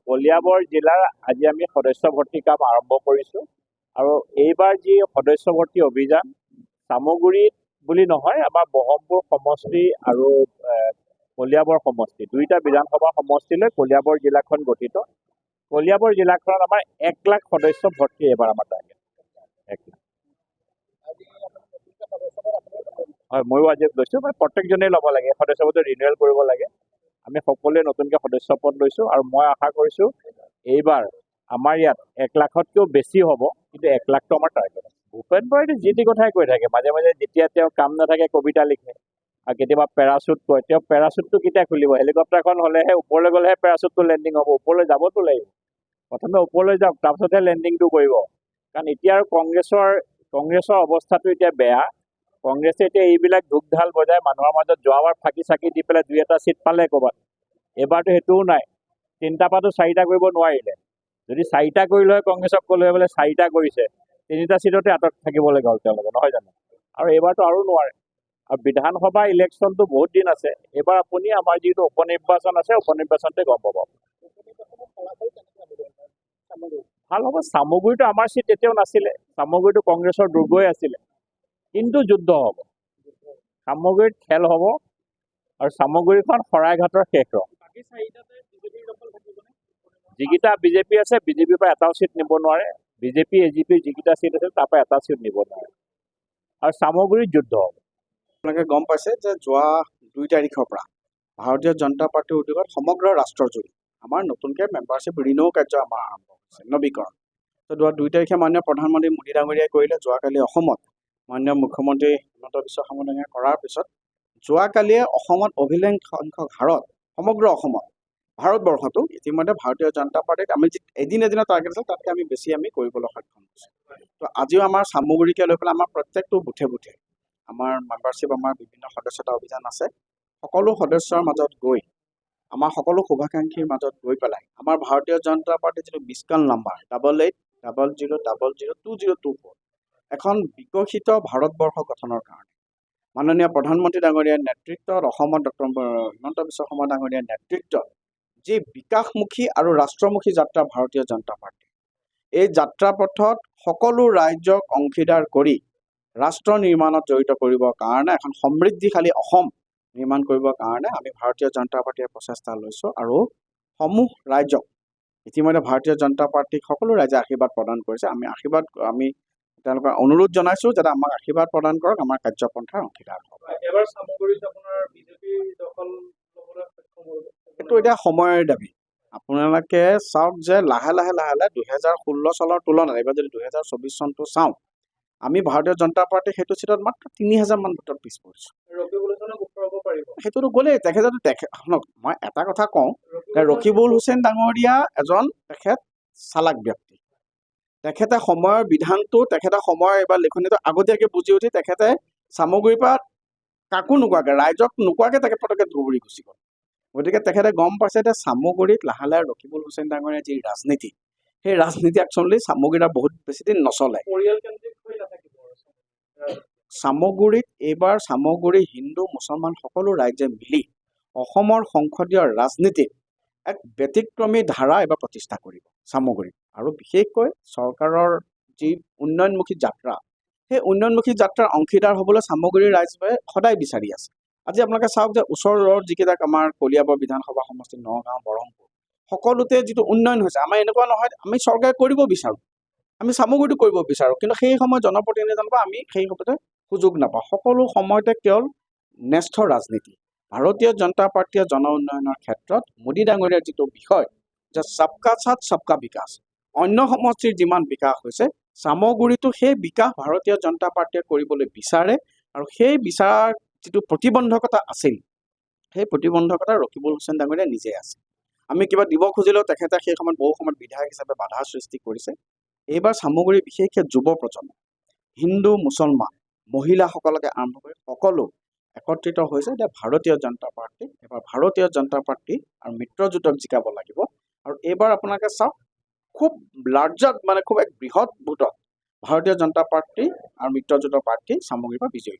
কলিয়াবৰ জিলাৰ আজি আমি সদস্য ভৰ্তি কাম আৰম্ভ কৰিছোঁ আৰু এইবাৰ যি সদস্য ভৰ্তি অভিযান চামগুৰিত বুলি নহয়, আমাৰ বহমপুৰ সমষ্টি আৰু কলিয়াবৰ সমষ্টি দুইটা বিধানসভা সমষ্টিলৈ কলিয়াবৰ জিলাখন গঠিত। কলিয়াবৰ জিলাখনত আমাৰ 1 লাখ সদস্য ভৰ্তি এইবাৰ আমাৰ টাৰ্গেট 1 লাখ। হয়, ময়ো আজি লৈছোঁ। প্ৰত্যেকজনেই ল'ব লাগে, সদস্যপদ ৰিনিউৱেল কৰিব লাগে। আমি সকলোৱে নতুনকৈ সদস্য পদ লৈছোঁ আৰু মই আশা কৰিছোঁ এইবাৰ আমাৰ ইয়াত 1 লাখতকৈও বেছি হ'ব, কিন্তু 1 লাখটো আমাৰ টাৰ্গেট। ভূপেন বৰাইতো যি টি কথাই কৈ থাকে, মাজে মাজে যেতিয়া তেওঁ কাম নাথাকে কবিতা লিখে আৰু কেতিয়াবা পেৰাচুট কয়। তেওঁ পেৰাচুটটো কেতিয়া খুলিব? হেলিকপ্টাৰখন হ'লেহে ওপৰলৈ গ'লেহে পেৰাচুটটো লেণ্ডিং হ'ব, ওপৰলৈ যাবতো লাগিব। প্ৰথমে ওপৰলৈ যাওক, তাৰপিছতহে লেণ্ডিংটো কৰিব। কাৰণ এতিয়া আৰু কংগ্ৰেছৰ অৱস্থাটো এতিয়া বেয়া। কংগ্ৰেছে এতিয়া এইবিলাক ঢোক ঢাল বজাই মানুহৰ মাজত যোৱাবাৰ ফাঁকি চাকি দি পেলাই 2-এটা চিট পালে ক'ৰবাত। এইবাৰতো সেইটোও নাই। 3টা পাতো 4টা কৰিব নোৱাৰিলে। যদি 4টা কৰিলে হয় কংগ্ৰেছক ক'লে বোলে 4টা কৰিছে, 3টা চিটতে আঁতৰত থাকিবলগা হ'ল তেওঁলোকে, নহয় জানো? আৰু এইবাৰতো আৰু নোৱাৰে। আৰু বিধানসভা ইলেকশ্যনটো বহুত দিন আছে। এইবাৰ আপুনি আমাৰ যিটো উপনিৰ্বাচন আছে, উপনিৰ্বাচনতে গম পাব। ভাল হ'ব। চামগুৰিটো আমাৰ চিট তেতিয়াও নাছিলে। চামগুৰিটো কংগ্ৰেছৰ দুৰ্গই আছিলে, কিন্তু যুদ্ধ হ'ব। চামগুৰিত খেল হ'ব আৰু চামগুৰিখন শৰাইঘাটৰ শেষ ৰং। যিকেইটা বিজেপি আছে, বিজেপিৰ পৰা এটাও চিট নিব নোৱাৰে। বিজেপি এজিপিৰ যিকেইটা চিট আছে তাৰ পৰা এটা চিট নিব নোৱাৰে। আৰু চামগুৰিত যুদ্ধ হ'ব। আপোনালোকে গম পাইছে যে যোৱা 2 তাৰিখৰ পৰা ভাৰতীয় জনতা পাৰ্টিৰ উদ্যোগত সমগ্ৰ ৰাষ্ট্ৰজুৰি আমাৰ নতুনকৈ মেম্বাৰশ্বিপ ৰিনিউ কাৰ্য আমাৰ আৰম্ভ হৈছে, নৱীকৰণ। তো 2 তাৰিখে মাননীয় প্ৰধানমন্ত্ৰী মোদী ডাঙৰীয়াই কৰিলে। যোৱাকালি অসমত মাননীয় মুখ্যমন্ত্ৰী হিমন্ত বিশ্ব শৰ্মা ডাঙৰীয়াই কৰাৰ পিছত যোৱাকালিয়ে অসমত অভিলেখ সংখ্যক হাৰত সমগ্ৰ অসমত ভাৰতবৰ্ষতো ইতিমধ্যে ভাৰতীয় জনতা পাৰ্টিক আমি এদিনৰ টাৰ্গেট আছে, তাতকৈ আমি বেছি আমি কৰিবলৈ সক্ষম হৈছোঁ। তো আজিও আমাৰ চামগুৰিকে লৈ পেলাই আমাৰ প্ৰত্যেকটো বুথে বুথে আমাৰ মেম্বাৰশ্বিপ, আমাৰ বিভিন্ন সদস্যতা অভিযান আছে। সকলো সদস্যৰ মাজত গৈ, আমাৰ সকলো শুভাকাংক্ষীৰ মাজত গৈ পেলাই আমাৰ ভাৰতীয় জনতা পাৰ্টিৰ যিটো মিছকল নাম্বাৰ 8800002024 এখন বিকশিত ভাৰতবৰ্ষ গঠনৰ কাৰণে মাননীয় প্ৰধানমন্ত্ৰী ডাঙৰীয়াৰ নেতৃত্বত, অসমত ডক্টৰ হিমন্ত বিশ্ব শৰ্মা ডাঙৰীয়াৰ নেতৃত্বত যি বিকাশমুখী আৰু ৰাষ্ট্ৰমুখী যাত্ৰা ভাৰতীয় জনতা পাৰ্টি, এই যাত্ৰাপথত সকলো ৰাজ্যক অংশীদাৰ কৰি ৰাষ্ট্ৰ নিৰ্মাণত জড়িত কৰিবৰ কাৰণে, এখন সমৃদ্ধিশালী অসম নিৰ্মাণ কৰিবৰ কাৰণে আমি ভাৰতীয় জনতা পাৰ্টিয়ে প্ৰচেষ্টা লৈছোঁ। আৰু সমূহ ৰাজ্যক ইতিমধ্যে ভাৰতীয় জনতা পাৰ্টিক সকলো ৰাইজে আশীৰ্বাদ প্ৰদান কৰিছে। আমি তেওঁলোকৰ অনুৰোধ জনাইছোঁ যাতে আমাক আশীৰ্বাদ প্ৰদান কৰক, আমাৰ কাৰ্যপন্থাৰ অংশীদাৰ হওক। এইটো এতিয়া সময়ৰ দাবী। আপোনালোকে চাওক যে লাহে লাহে 2016 চনৰ তুলনাত এইবাৰ যদি 2024 চনটো চাওঁ, আমি ভাৰতীয় জনতা পাৰ্টি সেইটো চিটত মাত্ৰ 3000 মান ভোটত পিছ পৰিছোঁ। সেইটোতো গ'লেই। মই এটা কথা কওঁ যে ৰকিবুল হুছেইন ডাঙৰীয়া এজন চালাক ব্যক্তি। তেখেতে সময়ৰ বিধানটো, তেখেতে সময়ৰ এইবাৰ লিখনিটো আগতীয়াকৈ বুজি উঠি তেখেতে চামগুৰিৰ পৰা কাকো নোকোৱাকৈ, ৰাইজক নোকোৱাকৈ তেখেত পটককৈ ধুবুৰী গুচি গ'ল। গতিকে তেখেতে গম পাইছে যে চামগুৰিত লাহে লাহে ৰকিবুল হুছেইন ডাঙৰীয়াৰ যি ৰাজনীতি, সেই ৰাজনীতি একচুৱেলি চামগুৰিত বহুত বেছি দিন নচলে। চামগুৰিত এইবাৰ চামগুৰি হিন্দু মুছলমান সকলো ৰাইজে মিলি অসমৰ সংসদীয় ৰাজনীতিত এক ব্যতিক্ৰমী ধাৰা এইবাৰ প্ৰতিষ্ঠা কৰিব চামগুৰিত। আৰু বিশেষকৈ চৰকাৰৰ যি উন্নয়নমুখী যাত্ৰা, সেই উন্নয়নমুখী যাত্ৰাৰ অংশীদাৰ হ'বলৈ চামগুৰিৰ ৰাইজে সদায় বিচাৰি আছে। আজি আপোনালোকে চাওক যে ওচৰৰ যিকেইটা আমাৰ কলিয়াবৰ বিধানসভা সমষ্টি, নগাঁও, বৰহমপুৰ, সকলোতে যিটো উন্নয়ন হৈছে, আমাৰ এনেকুৱা নহয় আমি চৰকাৰে কৰিব বিচাৰোঁ, আমি চামগুৰিটো কৰিব বিচাৰোঁ, কিন্তু সেই সময়ত জনপ্ৰতিনিধিজন বা আমি সেই সময়তে সুযোগ নাপাওঁ। সকলো সময়তে কেৱল ন্যস্ত ৰাজনীতি। ভাৰতীয় জনতা পাৰ্টীয়ে জন উন্নয়নৰ ক্ষেত্ৰত মোদী ডাঙৰীয়াৰ যিটো বিষয় যে সবকা সাথ সবকা বিকাশ, অন্য সমষ্টিৰ যিমান বিকাশ হৈছে চামগুৰিটো সেই বিকাশ ভাৰতীয় জনতা পাৰ্টীয়ে কৰিবলৈ বিচাৰে। আৰু সেই বিচাৰ যিটো প্ৰতিবন্ধকতা আছিল, সেই প্ৰতিবন্ধকতা ৰকিবুল হুছেইন ডাঙৰীয়া নিজে আছে। আমি কিবা দিব খুজিলেও তেখেতে সেই সময়ত বহু সময়ত বিধায়ক হিচাপে বাধা সৃষ্টি কৰিছে। এইবাৰ চামগুৰি বিশেষকৈ যুৱ প্ৰজন্ম, হিন্দু মুছলমান, মহিলাসকলকে আৰম্ভ কৰি সকলো একত্ৰিত হৈছে যে ভাৰতীয় জনতা পাৰ্টি, এবাৰ ভাৰতীয় জনতা পাৰ্টি আৰু মিত্ৰজোঁটক জিকাব লাগিব। আৰু এইবাৰ আপোনালোকে চাওক খুব লাৰ্জত, খুব এক বৃহৎ ভোটত ভাৰতীয় জনতা পাৰ্টি আৰু মিত্ৰজোঁটৰ প্ৰাৰ্থী চামগুৰিৰ পৰা বিজয়ী।